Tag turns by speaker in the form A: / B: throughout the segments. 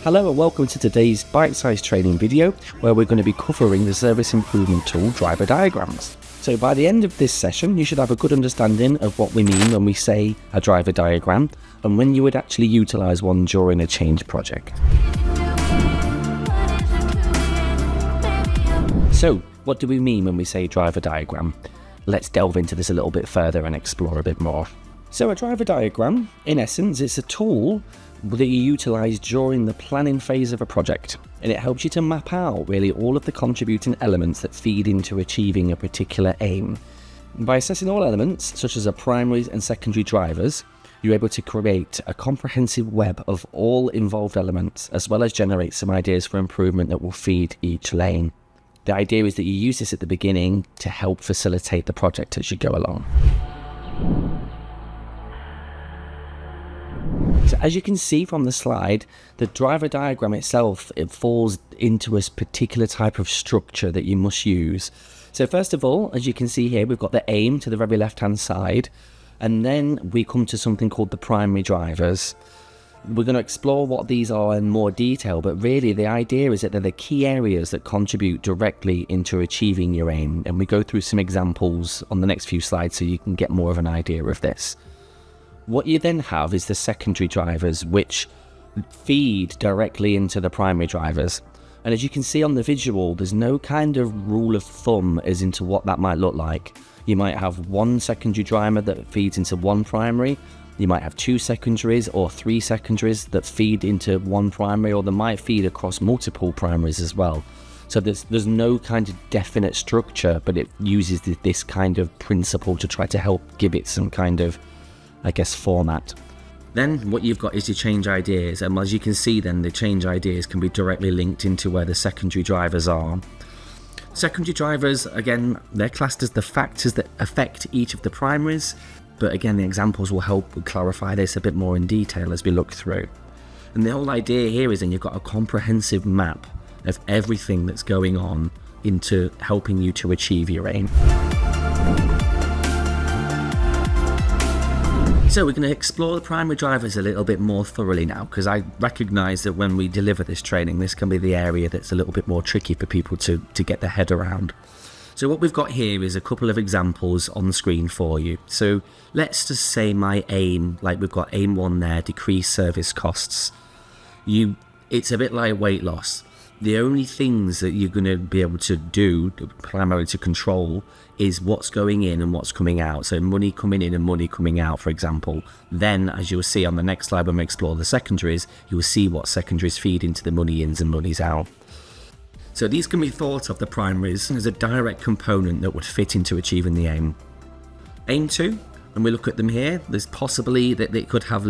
A: Hello and welcome to today's bite-sized training video where we're going to be covering the service improvement tool driver diagrams. So by the end of this session you should have a good understanding of what we mean when we say a driver diagram and when you would actually utilise one during a change project. So what do we mean when we say driver diagram? Let's delve into this a little bit further and explore a bit more. So a driver diagram, in essence, it's a tool that you utilise during the planning phase of a project, and it helps you to map out really all of the contributing elements that feed into achieving a particular aim. By assessing all elements, such as primary and secondary drivers, you're able to create a comprehensive web of all involved elements, as well as generate some ideas for improvement that will feed each lane. The idea is that you use this at the beginning to help facilitate the project as you go along. So as you can see from the slide, the driver diagram itself, it falls into a particular type of structure that you must use. So first of all, as you can see here, we've got the aim to the very left-hand side, and then we come to something called the primary drivers. We're going to explore what these are in more detail, but really the idea is that they're the key areas that contribute directly into achieving your aim, and we go through some examples on the next few slides so you can get more of an idea of this. What you then have is the secondary drivers, which feed directly into the primary drivers. And as you can see on the visual, there's no kind of rule of thumb as into what that might look like. You might have one secondary driver that feeds into one primary. You might have two secondaries or three secondaries that feed into one primary, or they might feed across multiple primaries as well. So there's no kind of definite structure, but it uses this kind of principle to try to help give it some kind of, I guess, format. Then what you've got is your change ideas, and as you can see then the change ideas can be directly linked into where the secondary drivers are. Secondary drivers, again, they're classed as the factors that affect each of the primaries, but again the examples will help clarify this a bit more in detail as we look through. And the whole idea here is then you've got a comprehensive map of everything that's going on into helping you to achieve your aim. So we're going to explore the primary drivers a little bit more thoroughly now, because I recognise that when we deliver this training, this can be the area that's a little bit more tricky for people to get their head around. So what we've got here is a couple of examples on the screen for you. So let's just say my aim, like we've got aim 1 there, decrease service costs. It's a bit like weight loss. The only things that you're going to be able to do, primarily to control, is what's going in and what's coming out. So money coming in and money coming out, for example. Then, as you'll see on the next slide when we explore the secondaries, you'll see what secondaries feed into the money ins and monies out. So these can be thought of, the primaries, as a direct component that would fit into achieving the aim. Aim 2, when we look at them here, there's possibly that they could have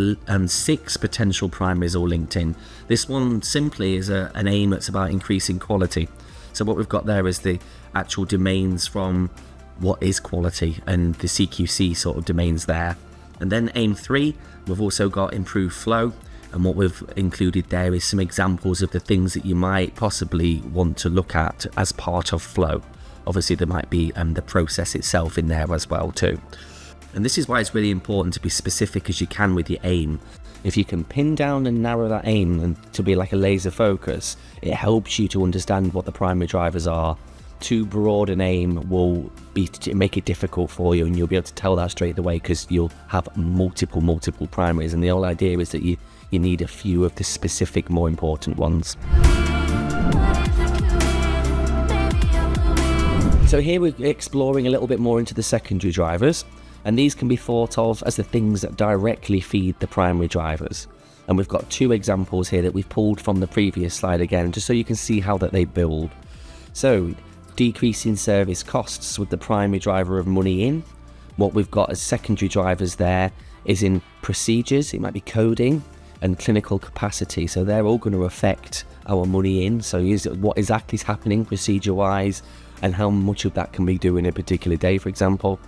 A: 6 potential primaries all linked in. This one simply is an aim that's about increasing quality. So what we've got there is the actual domains from what is quality and the CQC sort of domains there. And then aim 3, we've also got improved flow, and what we've included there is some examples of the things that you might possibly want to look at as part of flow. Obviously there might be the process itself in there as well too. And this is why it's really important to be specific as you can with your aim. If you can pin down and narrow that aim and to be like a laser focus, it helps you to understand what the primary drivers are. Too broad an aim will make it difficult for you, and you'll be able to tell that straight away because you'll have multiple primaries, and the whole idea is that you need a few of the specific, more important ones. So here we're exploring a little bit more into the secondary drivers, and these can be thought of as the things that directly feed the primary drivers. And we've got 2 examples here that we've pulled from the previous slide again, just so you can see how that they build. So decreasing service costs with the primary driver of money in. What we've got as secondary drivers there is in procedures, it might be coding, and clinical capacity. So they're all going to affect our money in. So what exactly is happening procedure wise, and how much of that can we do in a particular day, for example.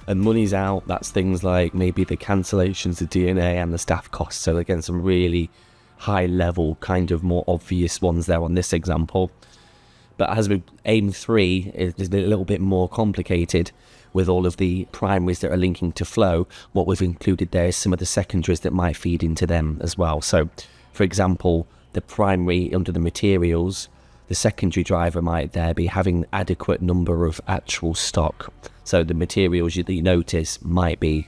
A: And money's out, that's things like maybe the cancellations, the DNA, and the staff costs. So again, some really high level, kind of more obvious ones there on this example. But as we aim 3 is a little bit more complicated with all of the primaries that are linking to flow. What we've included there is some of the secondaries that might feed into them as well. So for example, the primary under the materials, the secondary driver might there be having adequate number of actual stock. So the materials that you notice might be,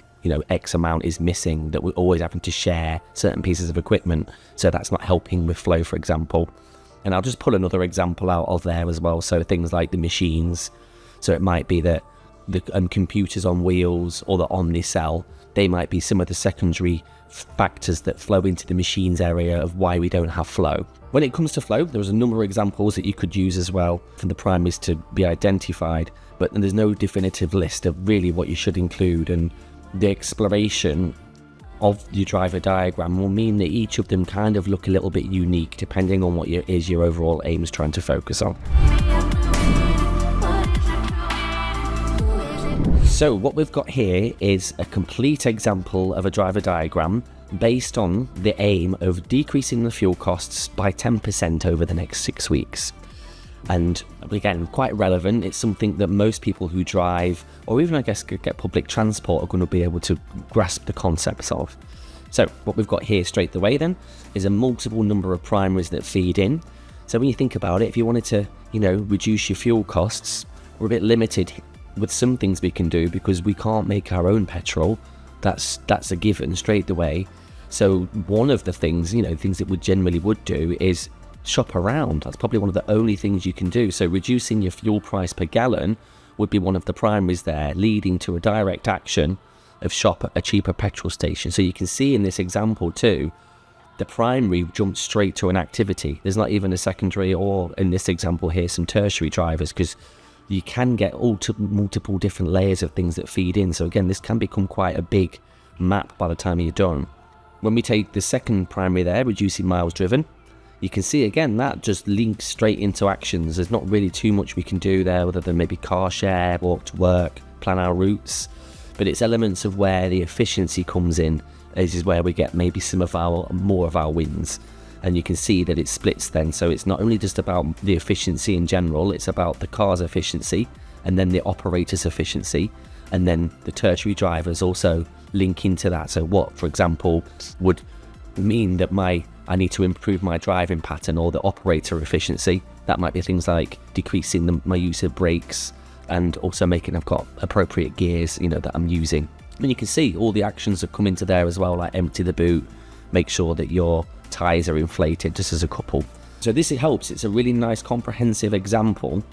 A: X amount is missing, that we're always having to share certain pieces of equipment. So that's not helping with flow, for example. And I'll just pull another example out of there as well. So things like the machines. So it might be that the computers on wheels or the Omnicell, they might be some of the secondary factors that flow into the machines area of why we don't have flow. When it comes to flow, there's a number of examples that you could use as well for the primaries to be identified, but there's no definitive list of really what you should include, and the exploration of your driver diagram will mean that each of them kind of look a little bit unique depending on what your overall aim is trying to focus on. So what we've got here is a complete example of a driver diagram based on the aim of decreasing the fuel costs by 10% over the next 6 weeks. And again, quite relevant. It's something that most people who drive, or even I guess get public transport, are going to be able to grasp the concepts of. So what we've got here straight away then is a multiple number of primaries that feed in. So when you think about it, if you wanted to, reduce your fuel costs, we're a bit limited with some things we can do because we can't make our own petrol. That's a given straight away. So one of the things, things that we generally would do is shop around. That's probably one of the only things you can do. So reducing your fuel price per gallon would be one of the primaries there, leading to a direct action of shop at a cheaper petrol station. So you can see in this example too, the primary jumps straight to an activity. There's not even a secondary, or in this example here, some tertiary drivers, because you can get multiple different layers of things that feed in. So again, this can become quite a big map by the time you're done. When we take the second primary there, reducing miles driven, you can see again that just links straight into actions. There's not really too much we can do there other than maybe car share, walk to work, plan our routes. But it's elements of where the efficiency comes in. This is where we get maybe more of our wins. And you can see that it splits then. So it's not only just about the efficiency in general, it's about the car's efficiency and then the operator's efficiency. And then the tertiary drivers also link into that. So what, for example, would mean that I need to improve my driving pattern or the operator efficiency? That might be things like decreasing my use of brakes and also making I've got appropriate gears, that I'm using. And you can see all the actions that come into there as well, like empty the boot, make sure that your tyres are inflated, just as a couple. So this helps. It's a really nice comprehensive example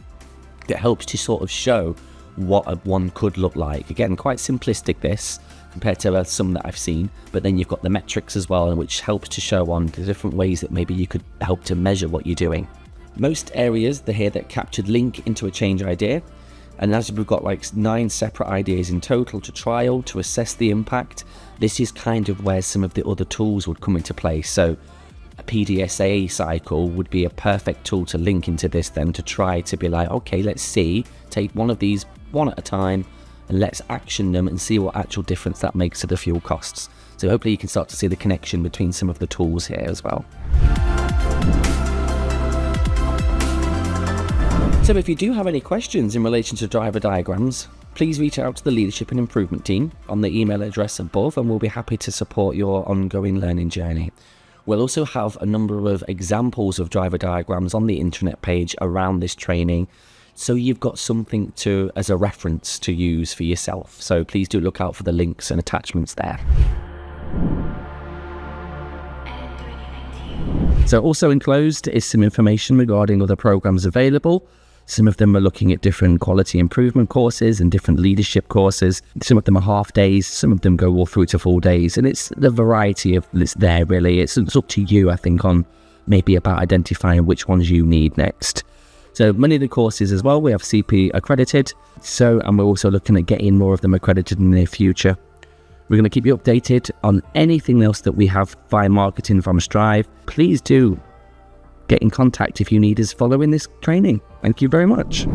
A: that helps to sort of show what one could look like. Again, quite simplistic this compared to some that I've seen, but then you've got the metrics as well, which helps to show on the different ways that maybe you could help to measure what you're doing. Most areas here that captured link into a change idea, and as we've got like 9 separate ideas in total to trial to assess the impact, this is kind of where some of the other tools would come into place. So a PDSA cycle would be a perfect tool to link into this then, to try to be like, okay, let's see, take one of these one at a time and let's action them and see what actual difference that makes to the fuel costs. So hopefully you can start to see the connection between some of the tools here as well. So if you do have any questions in relation to driver diagrams, please reach out to the Leadership and Improvement team on the email address above, and we'll be happy to support your ongoing learning journey. We'll also have a number of examples of driver diagrams on the intranet page around this training, so you've got something as a reference to use for yourself. So please do look out for the links and attachments there. So also enclosed is some information regarding other programs available. Some of them are looking at different quality improvement courses and different leadership courses. Some of them are half days, some of them go all through to full days, and it's the variety of this there really. It's up to you, I think, on maybe about identifying which ones you need next. So many of the courses as well, we have CP accredited, and we're also looking at getting more of them accredited in the near future. We're going to keep you updated on anything else that we have via marketing from Strive. Please do get in contact if you need us following this training. Thank you very much.